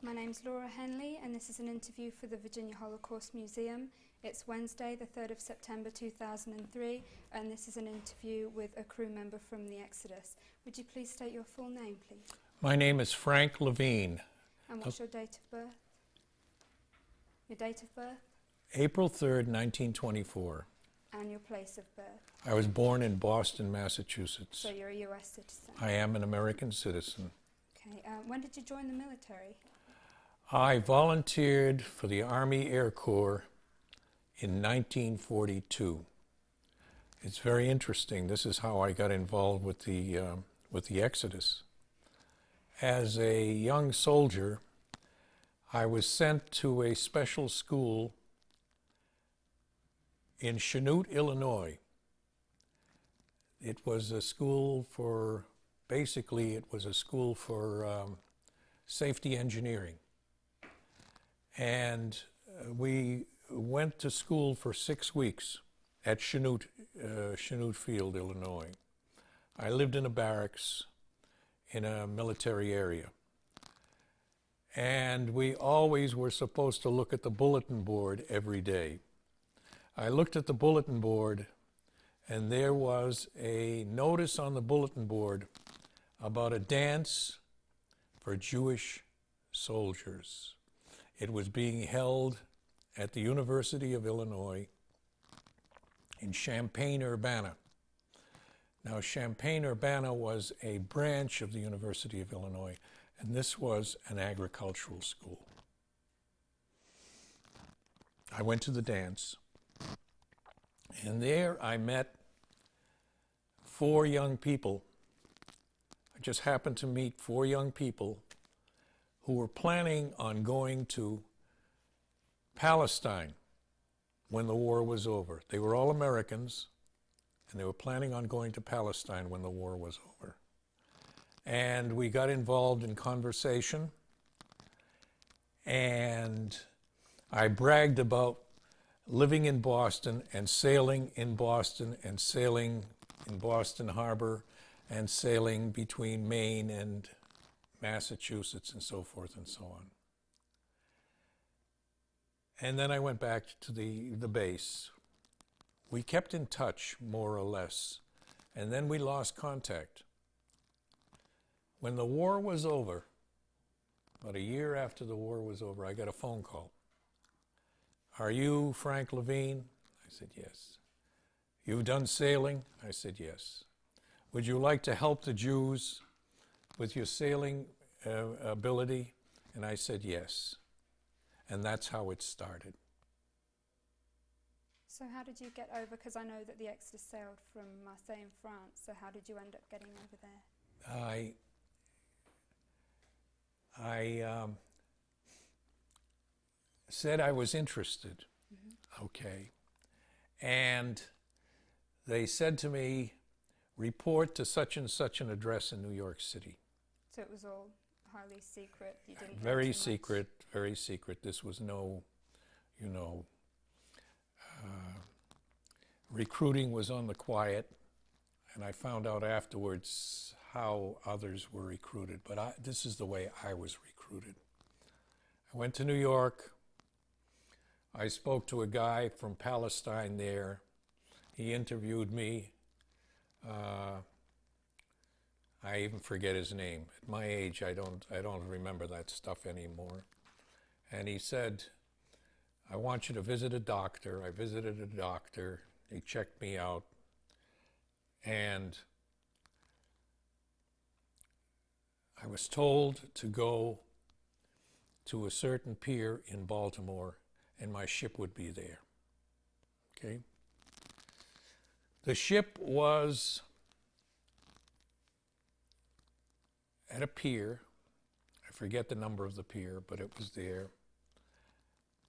My name's Laura Henley and this is an interview for the Virginia Holocaust Museum. It's Wednesday the 3rd of September 2003 and this is an interview with a crew member from the Exodus. Would you please state your full name, please? My name is Frank Lavine. And what's your date of birth? Your date of birth? April 3rd, 1924. And your place of birth? I was born in Boston, Massachusetts. So you're a US citizen? I am an American citizen. Okay. When did you join the military? I volunteered for the Army Air Corps in 1942. It's very interesting. This is how I got involved with the Exodus. As a young soldier, I was sent to a special school in Chanute, Illinois. It was a school for, basically it was a school for safety engineering. And we went to school for 6 weeks at Chanute Field, Illinois. I lived in a barracks in a military area. And we always were supposed to look at the bulletin board every day. I looked at the bulletin board and there was a notice on the bulletin board about a dance for Jewish soldiers. It was being held at the University of Illinois in Champaign-Urbana. Now, Champaign-Urbana was a branch of the University of Illinois, and this was an agricultural school. I went to the dance, and there I met 4 young people. I just happened to meet 4 young people who were planning on going to Palestine when the war was over. They were all Americans, and they were planning on going to Palestine when the war was over. And we got involved in conversation, and I bragged about living in Boston and sailing in Boston and sailing in Boston Harbor and sailing between Maine and Massachusetts and so forth and so on. And then I went back to the base. We kept in touch, more or less, and then we lost contact. When the war was over, about a year after the war was over, I got a phone call. "Are you Frank Lavine?" I said, "Yes." "You've done sailing?" I said, "Yes." "Would you like to help the Jews with your sailing ability?" And I said, "Yes." And that's how it started. So how did you get over, because I know that the Exodus sailed from Marseille in France, so how did you end up getting over there? I said I was interested. Mm-hmm. Okay. And they said to me, report to such and such an address in New York City. So it was all highly secret? You didn't Very secret, very secret. This was no, recruiting was on the quiet, and I found out afterwards how others were recruited, but this is the way I was recruited. I went to New York. I spoke to a guy from Palestine there. He interviewed me. I even forget his name. At my age, I don't remember that stuff anymore. And he said, "I want you to visit a doctor." I visited a doctor. He checked me out. And I was told to go to a certain pier in Baltimore, and my ship would be there. Okay? The ship was at a pier. I forget the number of the pier, but it was there.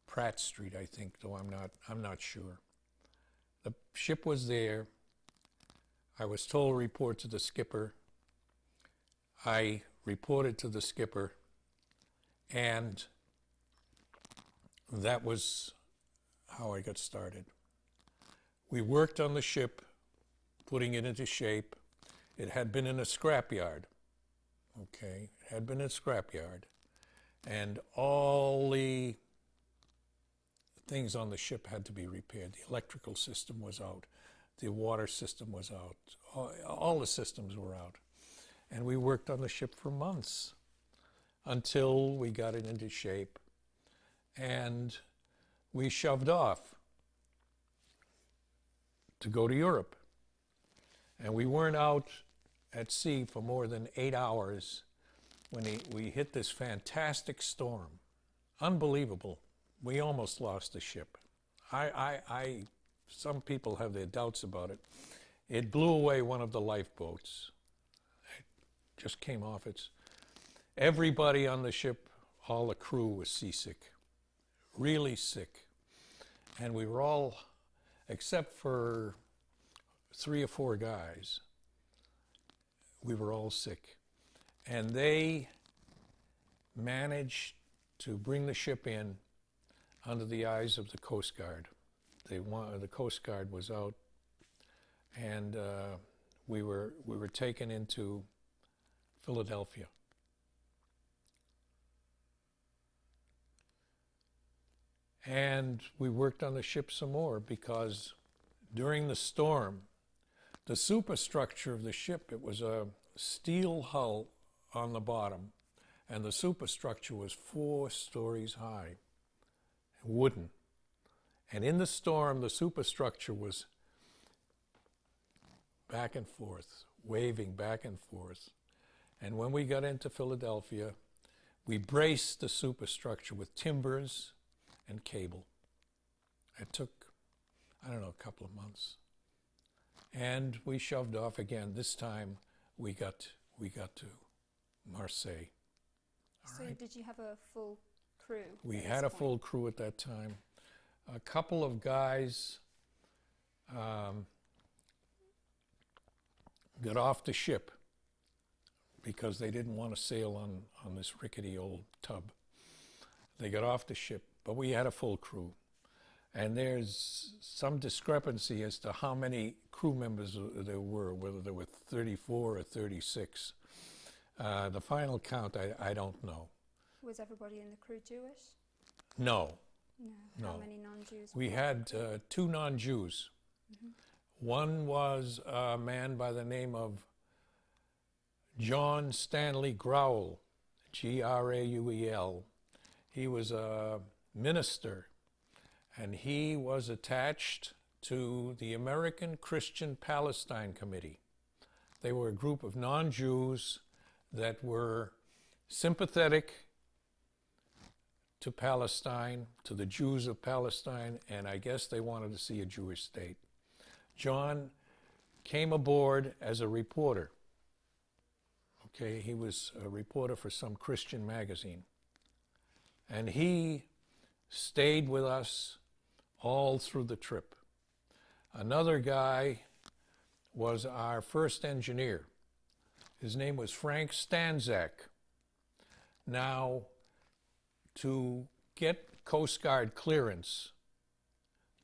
Pratt Street, I think, though I'm not sure. The ship was there. I was told to report to the skipper. I reported to the skipper, and that was how I got started. We worked on the ship, putting it into shape. It had been in a scrapyard. Okay, it had been in a scrapyard. and all the things on the ship had to be repaired. The electrical system was out, the water system was out, all the systems were out. And we worked on the ship for months until we got it into shape, and we shoved off to go to Europe. And we weren't out at sea for more than 8 hours when we hit this fantastic storm. Unbelievable. We almost lost the ship. Some people have their doubts about it. It blew away one of the lifeboats. It just came off its... Everybody on the ship, all the crew was seasick, really sick. And we were all, except for 3 or 4 guys, we were all sick. And they managed to bring the ship in under the eyes of the Coast Guard. The Coast Guard was out, and we were taken into Philadelphia. And we worked on the ship some more, because during the storm, the superstructure of the ship, it was a steel hull on the bottom, and the superstructure was 4 stories high, wooden. And in the storm, the superstructure was back and forth, waving back and forth. And when we got into Philadelphia, we braced the superstructure with timbers and cable. It took, I don't know, a couple of months. And we shoved off again. This time we got to Marseille. So did you have a full crew? We had a full crew at that time. A couple of guys got off the ship because they didn't want to sail on this rickety old tub. They got off the ship, but we had a full crew. And there's some discrepancy as to how many crew members there were, whether there were 34 or 36. The final count, I don't know. Was everybody in the crew Jewish? No. No. How many non-Jews? We had 2 non-Jews. Mm-hmm. One was a man by the name of John Stanley Grauel, Grauel. He was a minister, and he was attached to the American Christian Palestine Committee. They were a group of non-Jews that were sympathetic to Palestine, to the Jews of Palestine, and I guess they wanted to see a Jewish state. John came aboard as a reporter. Okay, he was a reporter for some Christian magazine. And he stayed with us all through the trip. Another guy was our first engineer. His name was Frank Stanzak. Now, to get Coast Guard clearance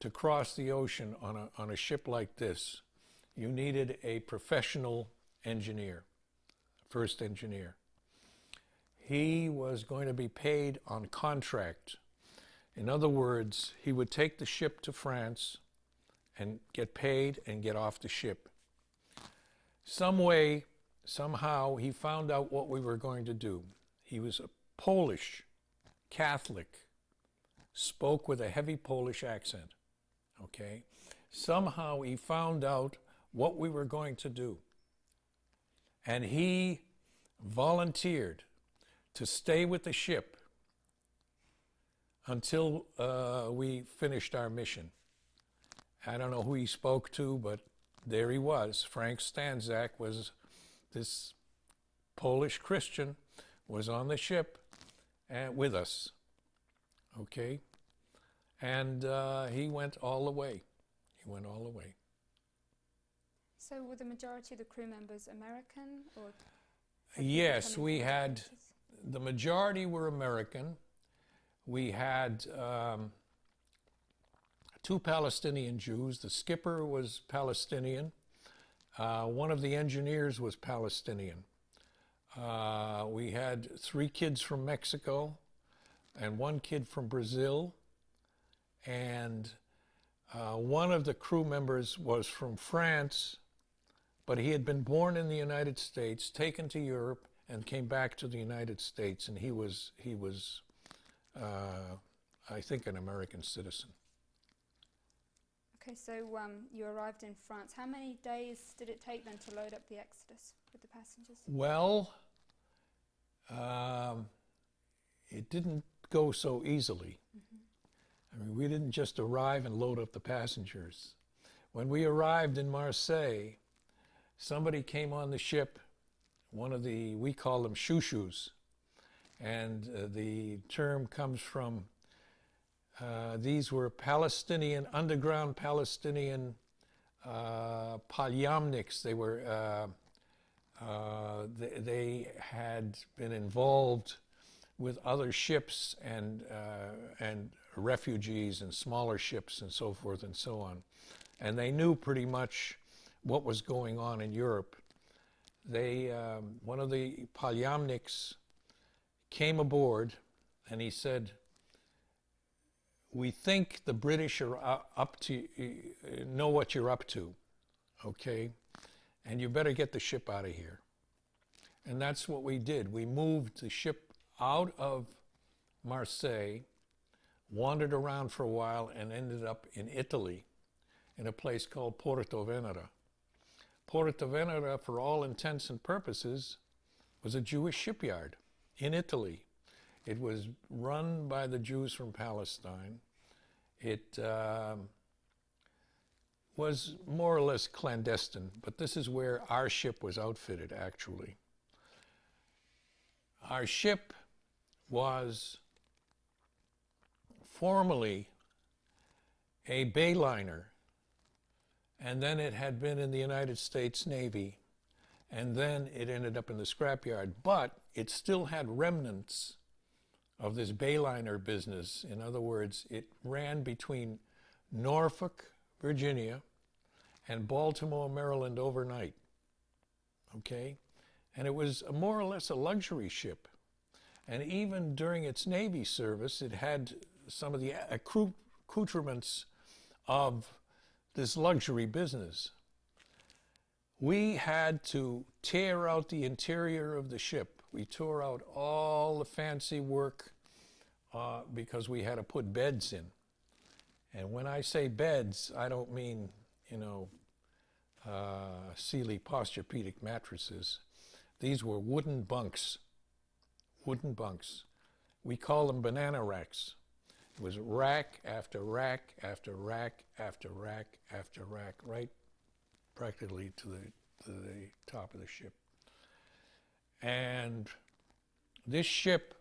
to cross the ocean on a ship like this, you needed a professional engineer, first engineer. He was going to be paid on contract. In other words, he would take the ship to France and get paid and get off the ship. Somehow, he found out what we were going to do. He was a Polish Catholic, spoke with a heavy Polish accent, okay? Somehow he found out what we were going to do. And he volunteered to stay with the ship until we finished our mission. I don't know who he spoke to, but there he was. Frank Stanzak was this Polish Christian, was on the ship with us, okay? And he went all the way. He went all the way. So were the majority of the crew members American, or? Yes, we had, the majority were American. We had 2 Palestinian Jews. The skipper was Palestinian. One of the engineers was Palestinian. We had 3 kids from Mexico, and one kid from Brazil, and one of the crew members was from France, but he had been born in the United States, taken to Europe, and came back to the United States, and he was I think, an American citizen. Okay, so you arrived in France. How many days did it take then to load up the Exodus with the passengers? Well, it didn't go so easily. I mean, we didn't just arrive and load up the passengers. When we arrived in Marseille, somebody came on the ship, one of the, we call them shoo-shoos, and the term comes from, these were Palestinian, underground Palestinian palyamniks. They were, they had been involved with other ships and refugees and smaller ships and so forth and so on. And they knew pretty much what was going on in Europe. They, one of the palyamniks came aboard and he said, "We think the British are up to, know what you're up to, okay? And you better get the ship out of here." And that's what we did. We moved the ship out of Marseille, wandered around for a while, and ended up in Italy, in a place called Porto Venere. Porto Venere, for all intents and purposes, was a Jewish shipyard in Italy. It was run by the Jews from Palestine. It was more or less clandestine, but this is where our ship was outfitted, actually. Our ship was formerly a bayliner, and then it had been in the United States Navy, and then it ended up in the scrapyard, but it still had remnants of this bayliner business. In other words, it ran between Norfolk, Virginia, and Baltimore, Maryland overnight, okay? And it was more or less a luxury ship. And even during its Navy service, it had some of the accoutrements of this luxury business. We had to tear out the interior of the ship. We tore out all the fancy work because we had to put beds in. And when I say beds, I don't mean, you know, Sealy Posturepedic mattresses. These were wooden bunks, wooden bunks. We call them banana racks. It was rack after rack after rack after rack after rack, right practically to the top of the ship. And this ship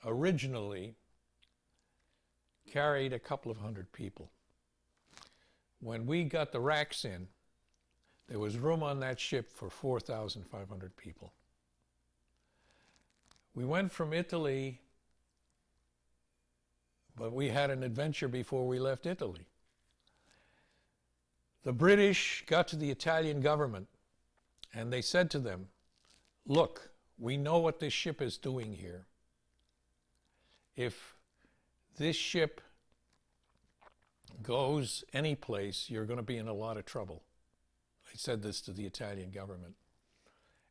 originally carried a couple of hundred people. When we got the racks in, there was room on that ship for 4,500 people. We went from Italy, but we had an adventure before we left Italy. The British got to the Italian government and they said to them, "Look, we know what this ship is doing here. If this ship goes any place, you're going to be in a lot of trouble." They said this to the Italian government.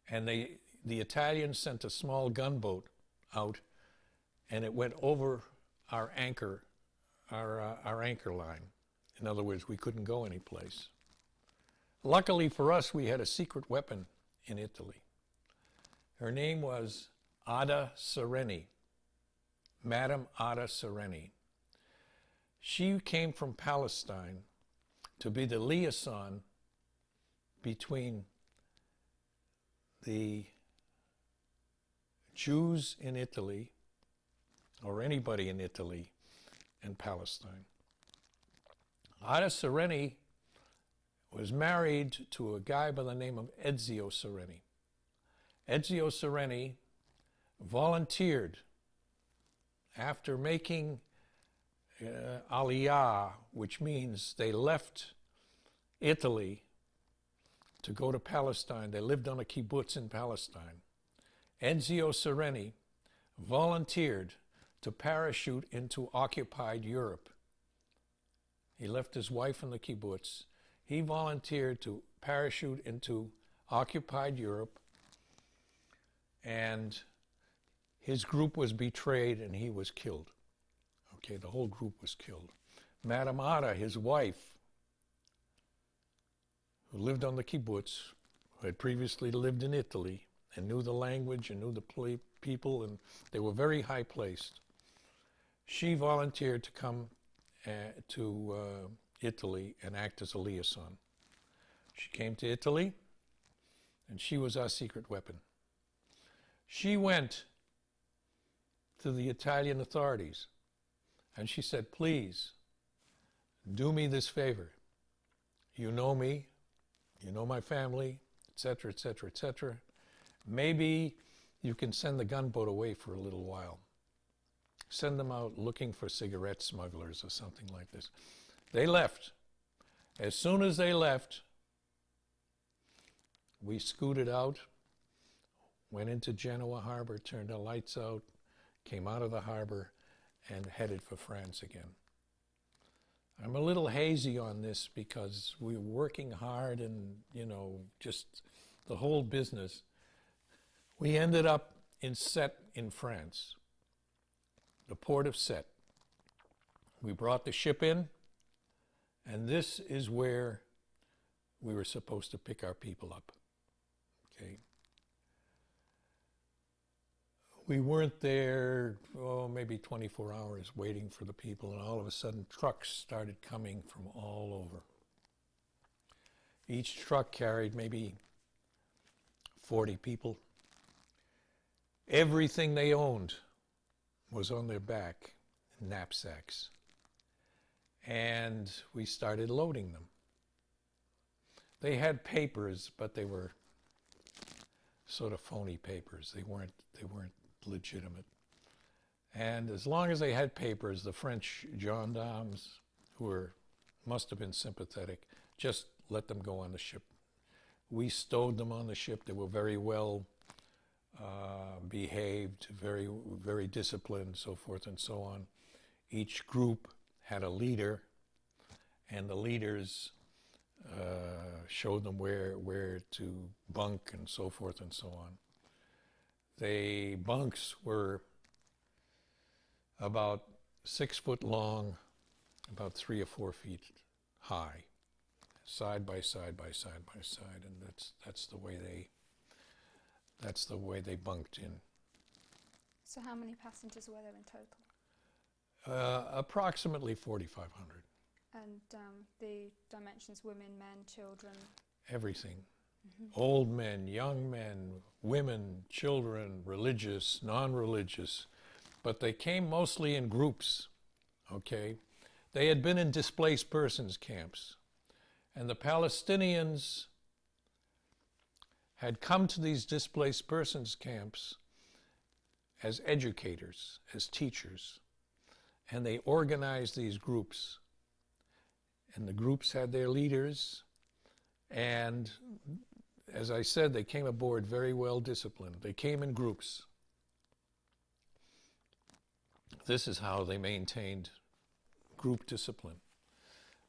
And the Italians sent a small gunboat out, and it went over our anchor line. In other words, we couldn't go any place. Luckily for us, we had a secret weapon in Italy. Her name was Ada Sereni, Madame Ada Sereni. She came from Palestine to be the liaison between the Jews in Italy, or anybody in Italy, and Palestine. Ada Sereni was married to a guy by the name of Ezio Sereni. Ezio Sereni volunteered after making Aliyah, which means they left Italy to go to Palestine. They lived on a kibbutz in Palestine. Ezio Sereni volunteered to parachute into occupied Europe. He left his wife in the kibbutz. He volunteered to parachute into occupied Europe, and his group was betrayed and he was killed. Okay, the whole group was killed. Madame Ada, his wife, who lived on the kibbutz, who had previously lived in Italy and knew the language and knew the people, and they were very high placed. She volunteered to come to Italy and act as a liaison. She came to Italy, and she was our secret weapon. She went to the Italian authorities, and she said, please, do me this favor. You know me, you know my family, etc., etc., etc. Maybe you can send the gunboat away for a little while. Send them out looking for cigarette smugglers or something like this. They left. As soon as they left, we scooted out, went into Genoa harbor, turned the lights out, came out of the harbor, and headed for France again. I'm a little hazy on this because we were working hard and, just the whole business. We ended up in Sète in France, the port of Sète. We brought the ship in, and this is where we were supposed to pick our people up. Okay. We weren't there, maybe 24 hours waiting for the people, and all of a sudden trucks started coming from all over. Each truck carried maybe 40 people. Everything they owned was on their back, in knapsacks. And we started loading them. They had papers, but they were sort of phony papers. They weren't legitimate. And as long as they had papers, the French gendarmes, who must have been sympathetic, just let them go on the ship. We stowed them on the ship. They were very well behaved, very, very disciplined, so forth and so on. Each group had a leader, and the leaders showed them where to bunk and so forth and so on. The bunks were about 6 foot long, about 3 or 4 feet high, side by side by side by side, and that's the way they bunked in. So how many passengers were there in total? Approximately 4,500. And the dimensions: women, men, children? Everything. Mm-hmm. Old men, young men, women, children, religious, non-religious. But they came mostly in groups, okay? They had been in displaced persons camps. And the Palestinians had come to these displaced persons camps as educators, as teachers. And they organized these groups. And the groups had their leaders. And as I said, they came aboard very well disciplined. They came in groups. This is how they maintained group discipline.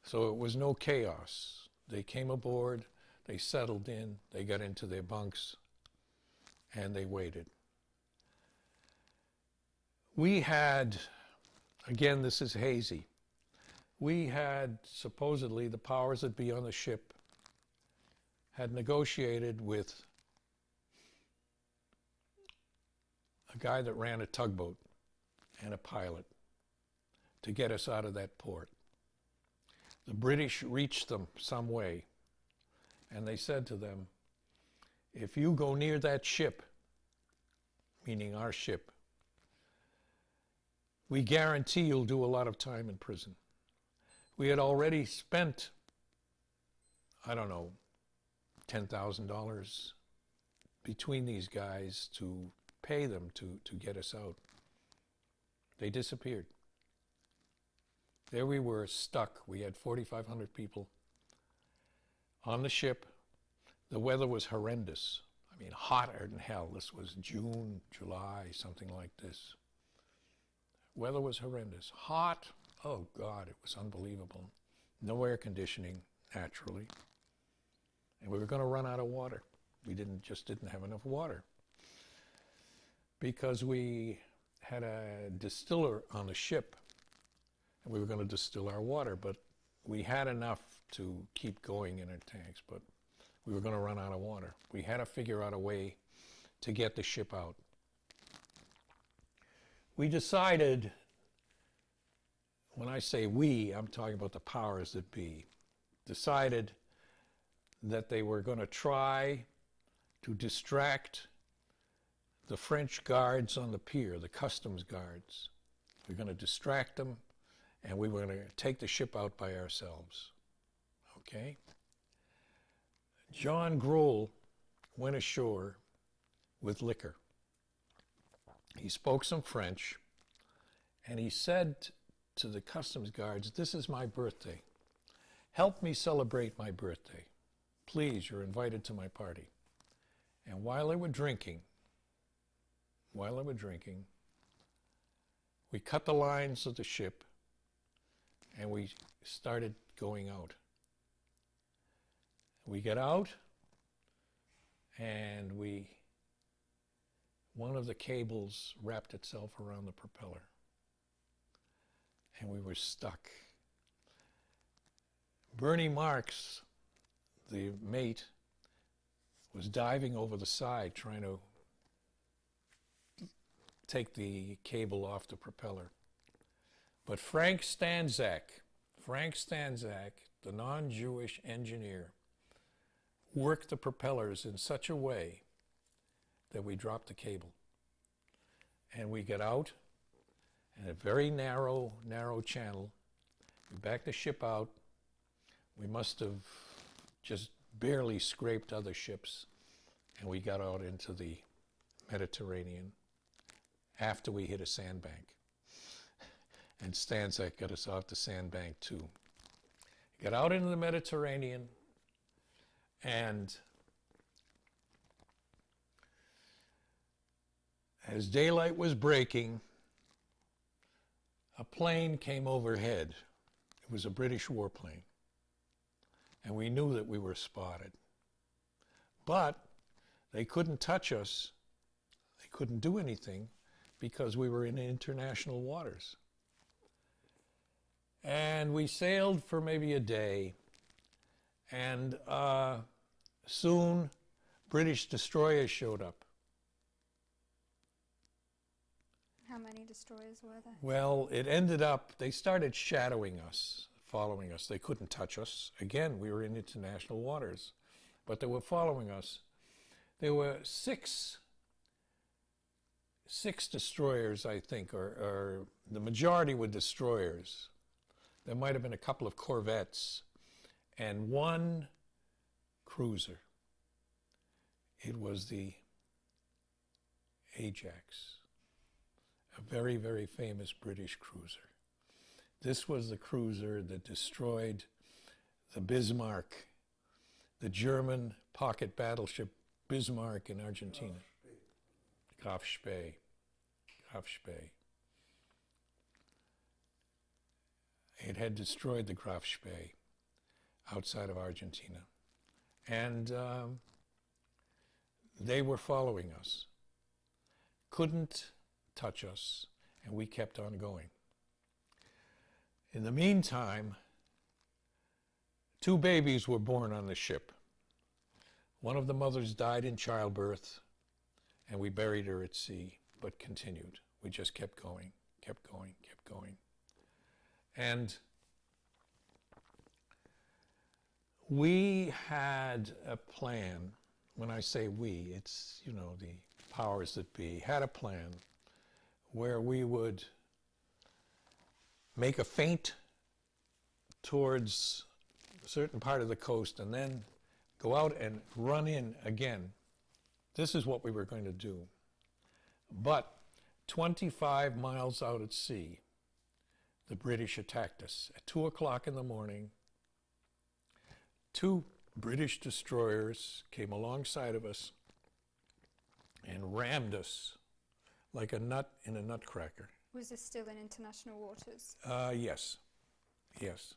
So it was no chaos. They came aboard, they settled in, they got into their bunks, and they waited. We had, again, this is hazy, we had supposedly the powers that be on the ship had negotiated with a guy that ran a tugboat and a pilot to get us out of that port. The British reached them some way, and they said to them, if you go near that ship, meaning our ship, we guarantee you'll do a lot of time in prison. We had already spent, $10,000 between these guys to pay them to get us out. They disappeared. There we were, stuck. We had 4,500 people on the ship. The weather was horrendous. I mean, hotter than hell. This was June, July, something like this. Weather was horrendous. Hot. Oh, God, it was unbelievable. No air conditioning, naturally. And we were going to run out of water. We just didn't have enough water. Because we had a distiller on the ship, and we were going to distill our water, but we had enough to keep going in our tanks, but we were going to run out of water. We had to figure out a way to get the ship out. We decided, when I say we, I'm talking about the powers that be, decided that they were going to try to distract the French guards on the pier, the customs guards. We're going to distract them, and we were going to take the ship out by ourselves. Okay? John Grohl went ashore with liquor. He spoke some French, and he said to the customs guards, "This is my birthday. Help me celebrate my birthday. Please, you're invited to my party." And while they were drinking, we cut the lines of the ship, and we started going out. We get out, and one of the cables wrapped itself around the propeller, and we were stuck. Bernie Marks, the mate, was diving over the side trying to take the cable off the propeller. But Frank Stanzak, the non-Jewish engineer, worked the propellers in such a way that we dropped the cable. And we get out in a very narrow channel. We back the ship out. We must have just barely scraped other ships, and we got out into the Mediterranean after we hit a sandbank. And Stanzak got us off the sandbank too. Got out into the Mediterranean, and as daylight was breaking, a plane came overhead. It was a British warplane. And we knew that we were spotted. But they couldn't touch us. They couldn't do anything because we were in international waters. And we sailed for maybe a day, and soon British destroyers showed up. How many destroyers were there? Well, it ended up, they started shadowing us, following us. They couldn't touch us. Again, we were in international waters, but they were following us. There were six destroyers, I think, or the majority were destroyers. There might have been a couple of corvettes and one cruiser. It was the Ajax, a very, very famous British cruiser. This was the cruiser that destroyed the Bismarck, the German pocket battleship Bismarck in Argentina. Graf Spee. It had destroyed the Graf Spee outside of Argentina. And they were following us. Couldn't touch us, and we kept on going. In the meantime, 2 babies were born on the ship. One of the mothers died in childbirth, and we buried her at sea, but continued. We just kept going. And we had a plan. When I say we, it's, the powers that be, had a plan where we would make a feint towards a certain part of the coast and then go out and run in again. This is what we were going to do. But 25 miles out at sea, the British attacked us at 2 o'clock in the morning. 2 British destroyers came alongside of us and rammed us like a nut in a nutcracker. Was this still in international waters? Yes, yes.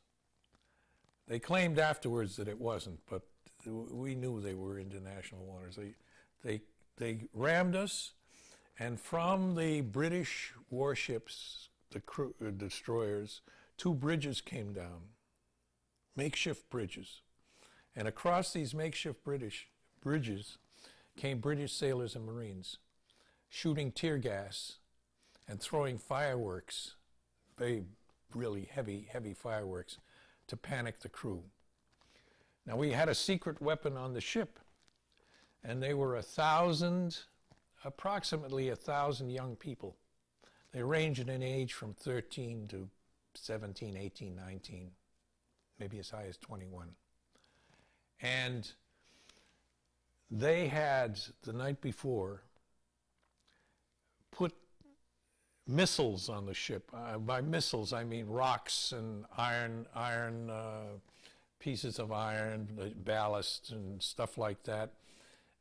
They claimed afterwards that it wasn't, but we knew they were international waters. They rammed us, and from the British warships, the destroyers, 2 bridges came down, makeshift bridges. And across these makeshift British bridges came British sailors and Marines, shooting tear gas and throwing fireworks, very really heavy fireworks, to panic the crew. Now, we had a secret weapon on the ship, and they were approximately 1,000 young people. They ranged in age from 13 to 17, 18, 19, maybe as high as 21. And they had, the night before, put missiles on the ship. By missiles, I mean rocks and iron pieces of iron, ballast and stuff like that,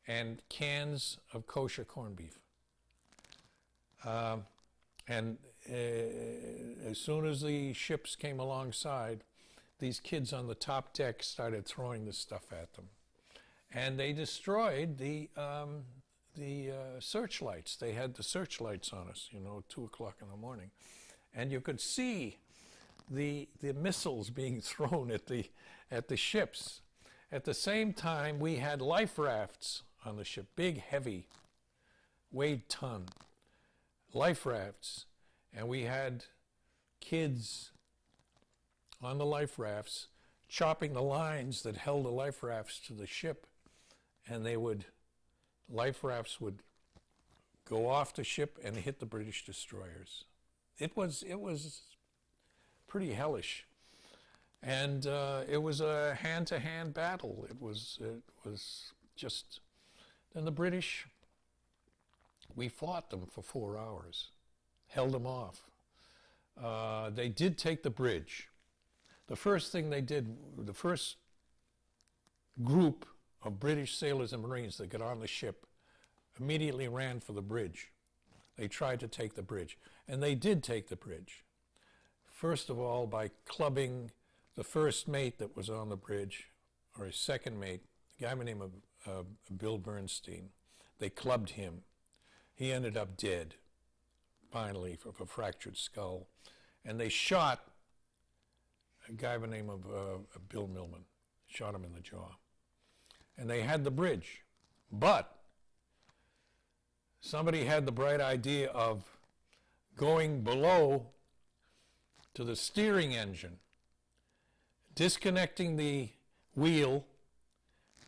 and cans of kosher corned beef. And as soon as the ships came alongside, these kids on the top deck started throwing this stuff at them. And they destroyed the searchlights. They had the searchlights on us, 2 o'clock in the morning. And you could see the missiles being thrown at the ships. At the same time, we had life rafts on the ship, big, heavy, weighed ton life rafts. And we had kids on the life rafts chopping the lines that held the life rafts to the ship. And life rafts would go off the ship and hit the British destroyers. It was pretty hellish. And it was a hand-to-hand battle. It was just, then the British, we fought them for 4 hours, held them off. They did take the bridge. The first thing they did, the first group of British sailors and Marines that got on the ship immediately ran for the bridge. They tried to take the bridge. And they did take the bridge. First of all, by clubbing the first mate that was on the bridge, or his second mate, a guy by the name of Bill Bernstein. They clubbed him. He ended up dead, finally, of a fractured skull. And they shot a guy by the name of Bill Millman, shot him in the jaw. And they had the bridge. But somebody had the bright idea of going below to the steering engine, disconnecting the wheel,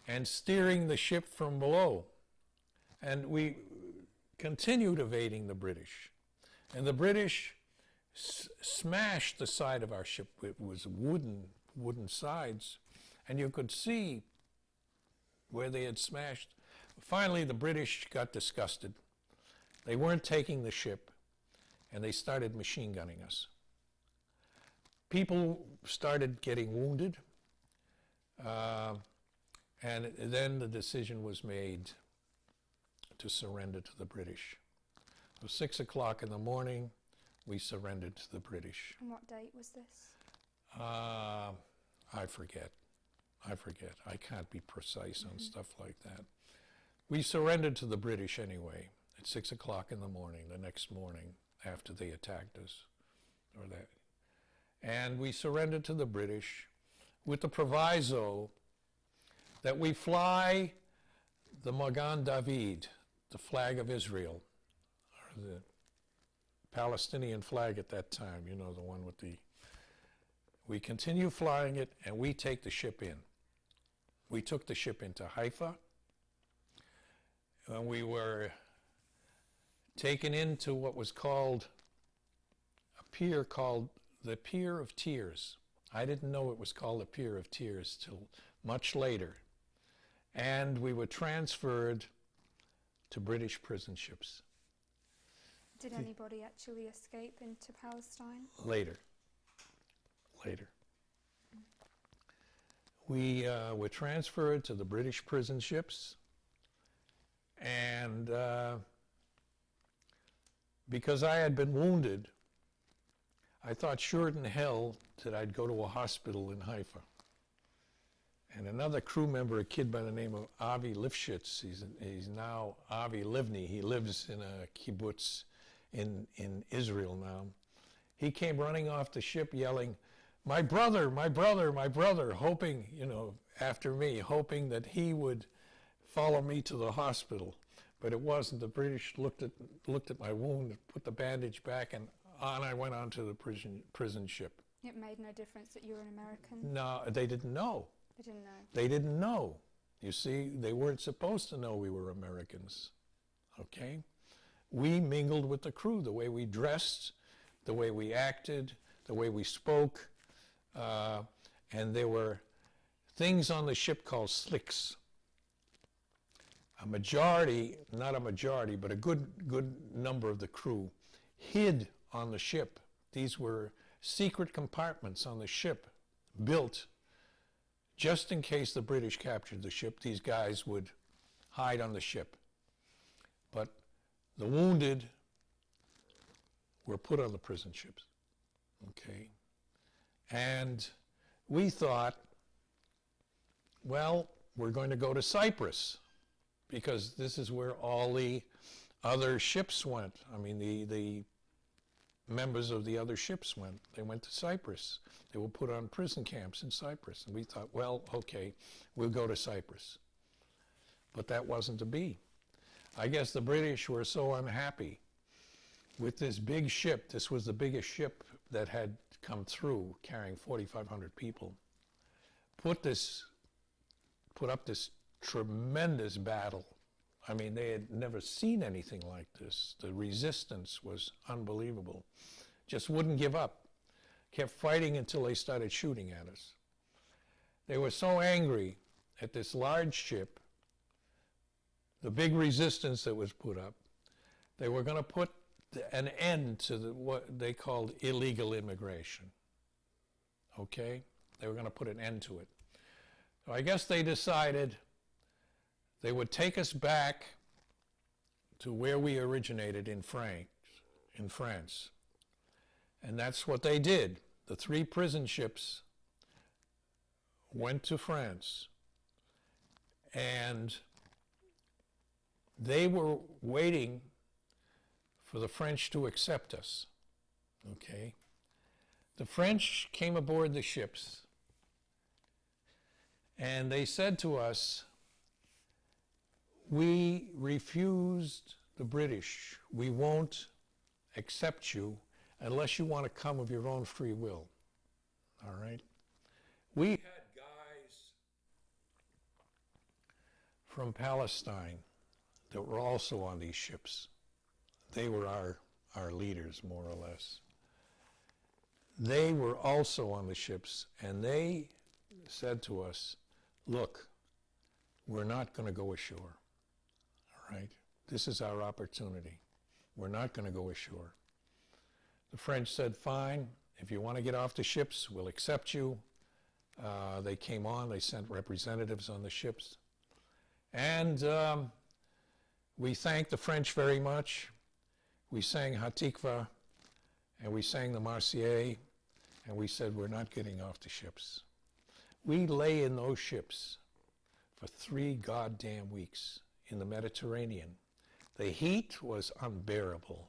and steering the ship from below. And we continued evading the British. And the British smashed the side of our ship. It was wooden sides. And you could see where they had smashed. Finally, the British got disgusted. They weren't taking the ship, and they started machine gunning us. People started getting wounded, and then the decision was made to surrender to the British. It was 6 o'clock in the morning. We surrendered to the British. And what date was this? I forget. I can't be precise on stuff like that. We surrendered to the British anyway at 6 o'clock in the morning, the next morning after they attacked us. And we surrendered to the British with the proviso that we fly the Magan David, the flag of Israel, or the Palestinian flag at that time, the one with the... We continue flying it, and we take the ship in. We took the ship into Haifa, and we were taken into what was called a pier called the Pier of Tears. I didn't know it was called the Pier of Tears till much later. And we were transferred to British prison ships. Did anybody actually escape into Palestine? Later. We were transferred to the British prison ships, and because I had been wounded I thought sure in hell that I'd go to a hospital in Haifa. And another crew member, a kid by the name of Avi Lifshitz, he's now Avi Livni. He lives in a kibbutz in Israel now. He came running off the ship yelling, my brother, my brother, my brother, hoping, after me, hoping that he would follow me to the hospital. But it wasn't. The British looked at my wound, put the bandage back, and on I went onto the prison ship. It made no difference that you were an American? No, they didn't know. They didn't know? They didn't know. You see, they weren't supposed to know we were Americans, okay? We mingled with the crew, the way we dressed, the way we acted, the way we spoke, and there were things on the ship called slicks. A majority, not a majority, but a good number of the crew hid on the ship. These were secret compartments on the ship built just in case the British captured the ship. These guys would hide on the ship. But the wounded were put on the prison ships, okay? And we thought, well, we're going to go to Cyprus because this is where all the other ships went. I mean, the members of the other ships went. They went to Cyprus. They were put on prison camps in Cyprus. And we thought, well, okay, we'll go to Cyprus. But that wasn't to be. I guess the British were so unhappy with this big ship. This was the biggest ship that had come through, carrying 4,500 people. Put up this tremendous battle. I mean, they had never seen anything like this. The resistance was unbelievable. Just wouldn't give up. Kept fighting until they started shooting at us. They were so angry at this large ship, the big resistance that was put up, they were going to put an end to what they called illegal immigration. Okay? They were going to put an end to it. So I guess they decided they would take us back to where we originated in France. And that's what they did. The 3 prison ships went to France, and they were waiting for the French to accept us, okay? The French came aboard the ships, and they said to us, we refused the British. We won't accept you unless you want to come of your own free will, all right? We had guys from Palestine that were also on these ships. They were our leaders, more or less. They were also on the ships, and they said to us, look, we're not going to go ashore, all right? This is our opportunity. We're not going to go ashore. The French said, fine, if you want to get off the ships, we'll accept you. They came on, they sent representatives on the ships. And we thanked the French very much. We sang Hatikva, and we sang the Marseillaise, and we said, we're not getting off the ships. We lay in those ships for 3 goddamn weeks in the Mediterranean. The heat was unbearable.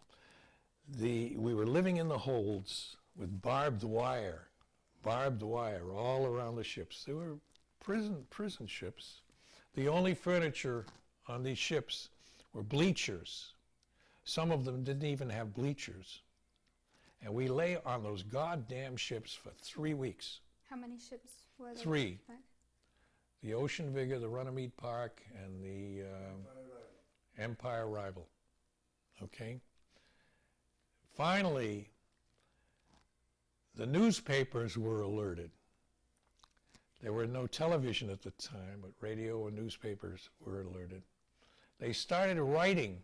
We were living in the holds with barbed wire all around the ships. They were prison ships. The only furniture on these ships were bleachers. Some of them didn't even have bleachers. And we lay on those goddamn ships for 3 weeks. How many ships were there? 3. Right. The Ocean Vigor, the Runnymede Park, and the Empire Rival. Okay? Finally, the newspapers were alerted. There were no television at the time, but radio and newspapers were alerted. They started writing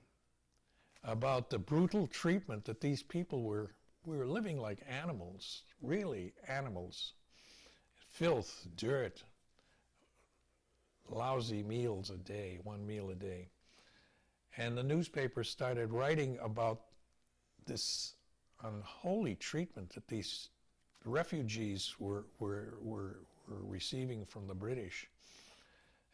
about the brutal treatment that these people were living like animals, really animals. Filth, dirt, lousy meals a day, 1 meal a day. And the newspapers started writing about this unholy treatment that these refugees were receiving from the British.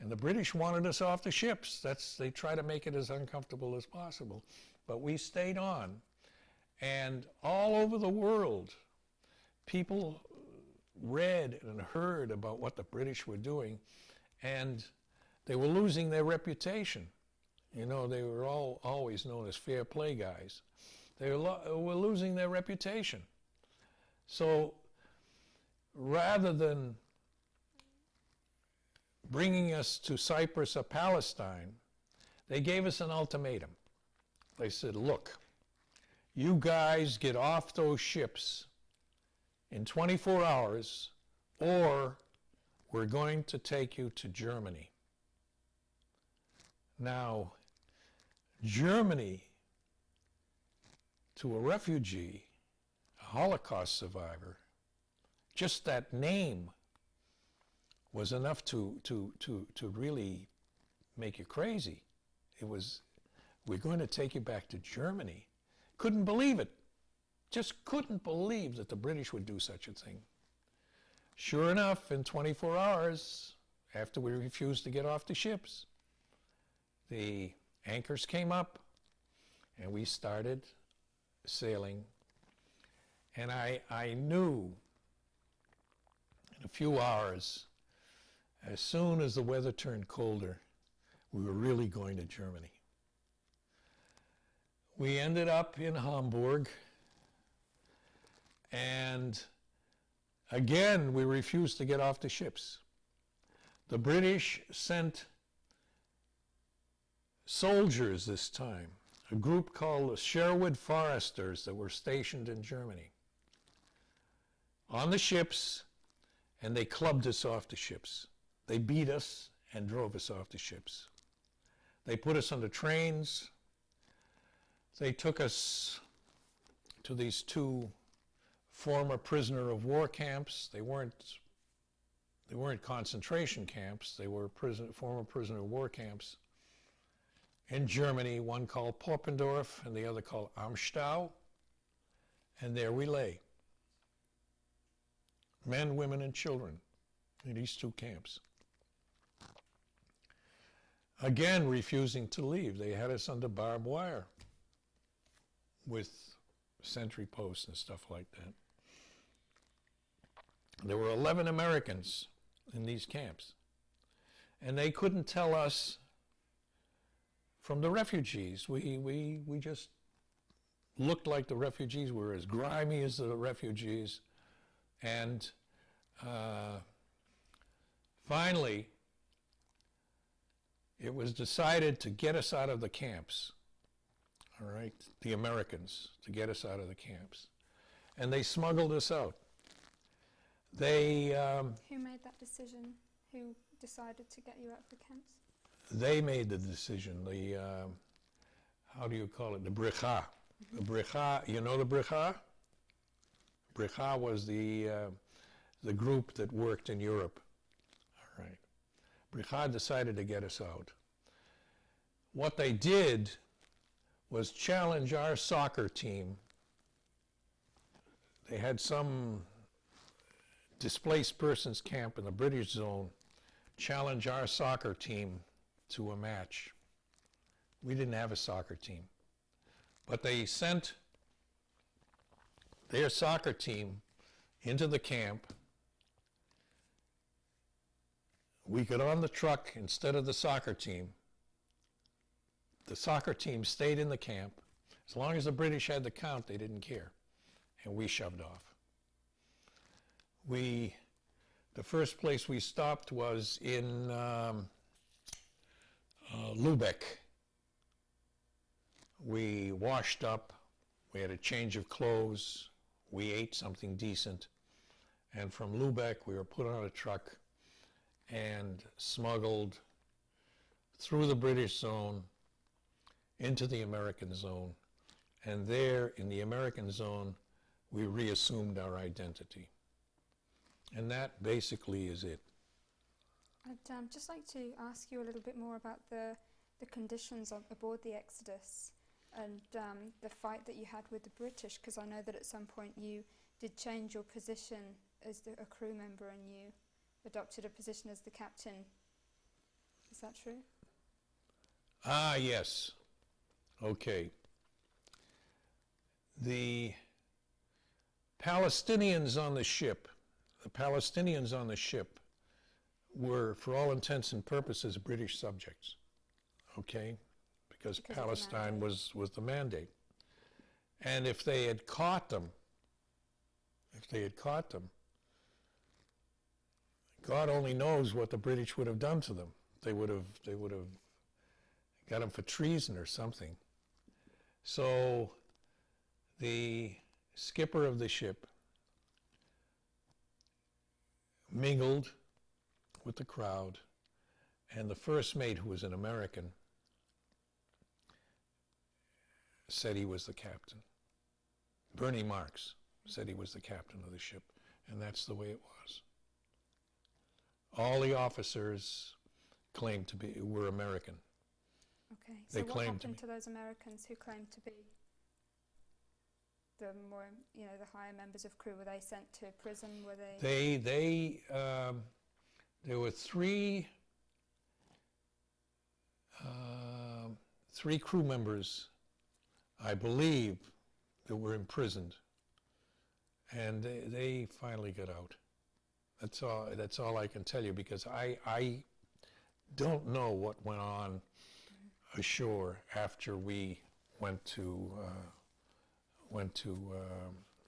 And the British wanted us off the ships. They try to make it as uncomfortable as possible. But we stayed on. And all over the world, people read and heard about what the British were doing, and they were losing their reputation. You know, they were always known as fair play guys. They were losing their reputation. So rather than bringing us to Cyprus or Palestine, they gave us an ultimatum. They said, look, you guys get off those ships in 24 hours, or we're going to take you to Germany. Now, Germany, to a refugee, a Holocaust survivor, just that name was enough to really make you crazy. It was, we're going to take you back to Germany. Couldn't believe it. Just couldn't believe that the British would do such a thing. Sure enough, in 24 hours, after we refused to get off the ships, the anchors came up and we started sailing. And I knew in a few hours, as soon as the weather turned colder, we were really going to Germany. We ended up in Hamburg, and again, we refused to get off the ships. The British sent soldiers this time, a group called the Sherwood Foresters that were stationed in Germany, on the ships, and they clubbed us off the ships. They beat us and drove us off the ships. They put us on the trains. They took us to these two former prisoner of war camps. They weren't concentration camps. They were former prisoner of war camps in Germany, one called Poppendorf and the other called Amstau. And there we lay, men, women, and children, in these two camps. Again, refusing to leave. They had us under barbed wire with sentry posts and stuff like that. There were 11 Americans in these camps, and they couldn't tell us from the refugees. We just looked like the refugees. We were as grimy as the refugees. And finally, it was decided to get us out of the camps, all right, the Americans, to get us out of the camps. And they smuggled us out. They... Who made that decision? Who decided to get you out of the camps? They made the decision. The, how do you call it? The Bricha. The Bricha, you know the Bricha? Bricha was the group that worked in Europe. All right. Bricha decided to get us out. What they did was challenge our soccer team. They had some displaced persons camp in the British zone challenge our soccer team to a match. We didn't have a soccer team, but they sent their soccer team into the camp. We got on the truck instead of the soccer team. The soccer team stayed in the camp. As long as the British had the count, they didn't care. And we shoved off. The first place we stopped was in Lubeck. We washed up. We had a change of clothes. We ate something decent. And from Lubeck, we were put on a truck and smuggled through the British zone into the American zone. And there, in the American zone, we reassumed our identity. And that basically is it. I'd just like to ask you a little bit more about the conditions aboard the Exodus. and the fight that you had with the British, because I know that at some point you did change your position as a crew member and you adopted a position as the captain. Is that true? Ah, yes. Okay. The Palestinians on the ship were, for all intents and purposes, British subjects. Okay? Because Palestine was the mandate. And if they had caught them, God only knows what the British would have done to them. They would have got them for treason or something. So the skipper of the ship mingled with the crowd, and the first mate, who was an American, said he was the captain. Bernie Marx said he was the captain of the ship, and that's the way it was. All the officers claimed to be were American. Okay, so what happened to those Americans who claimed to be the more, the higher members of crew? Were they sent to prison? Were they? There were three crew members, I believe, that were imprisoned, and they finally got out. That's all I can tell you, because I don't know what went on ashore after we went to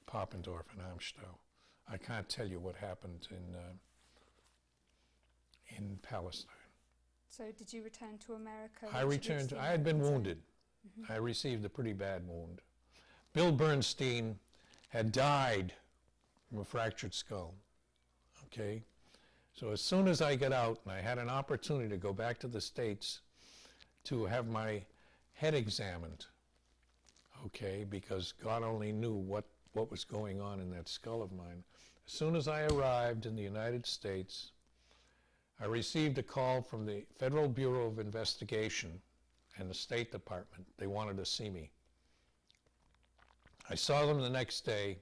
Poppendorf and Amstow. I can't tell you what happened in Palestine. So did you return to America? I returned. I had been wounded. Mm-hmm. I received a pretty bad wound. Bill Bernstein had died from a fractured skull. Okay? So as soon as I got out and I had an opportunity to go back to the States to have my head examined, okay, because God only knew what was going on in that skull of mine. As soon as I arrived in the United States, I received a call from the Federal Bureau of Investigation and the State Department. They wanted to see me. I saw them the next day,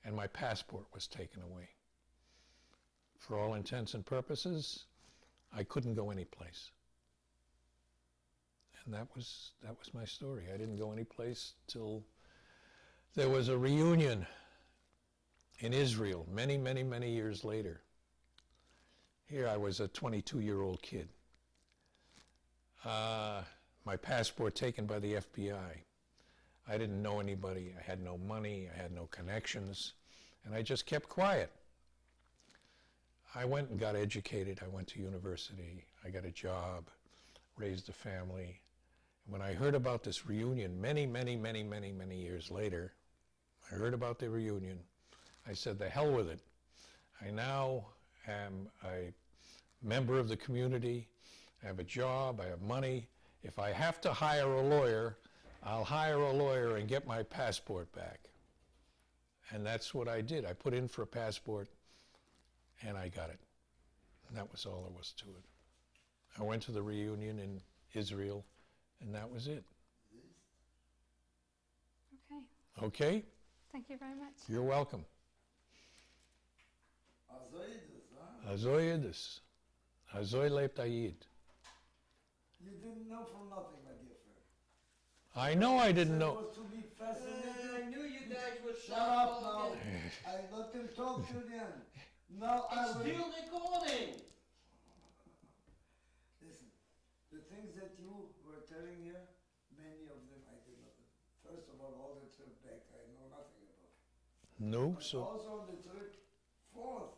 and my passport was taken away. For all intents and purposes, I couldn't go anyplace. And that was my story. I didn't go anyplace till there was a reunion in Israel many, many, many years later. Here I was a 22-year-old kid. My passport taken by the FBI. I didn't know anybody. I had no money. I had no connections. And I just kept quiet. I went and got educated. I went to university. I got a job, raised a family. When I heard about this reunion many, many, many, many, many years later, I heard about the reunion. I said, the hell with it. I now am a member of the community. I have a job. I have money. If I have to hire a lawyer, I'll hire a lawyer and get my passport back. And that's what I did. I put in for a passport, and I got it. And that was all there was to it. I went to the reunion in Israel, and that was it. Okay. Okay? Thank you very much. You're welcome. Azoyedus. Azoy lebt Ayid. You didn't know from nothing, my dear friend. I know I didn't know. It was to be fascinated. I knew you guys would Shut up now. I let him talk to the end. Now I It's will... still recording. Listen, the things that you were telling here, many of them I did not. First of all the trip back, I know nothing about. No, But so also on the trip forth,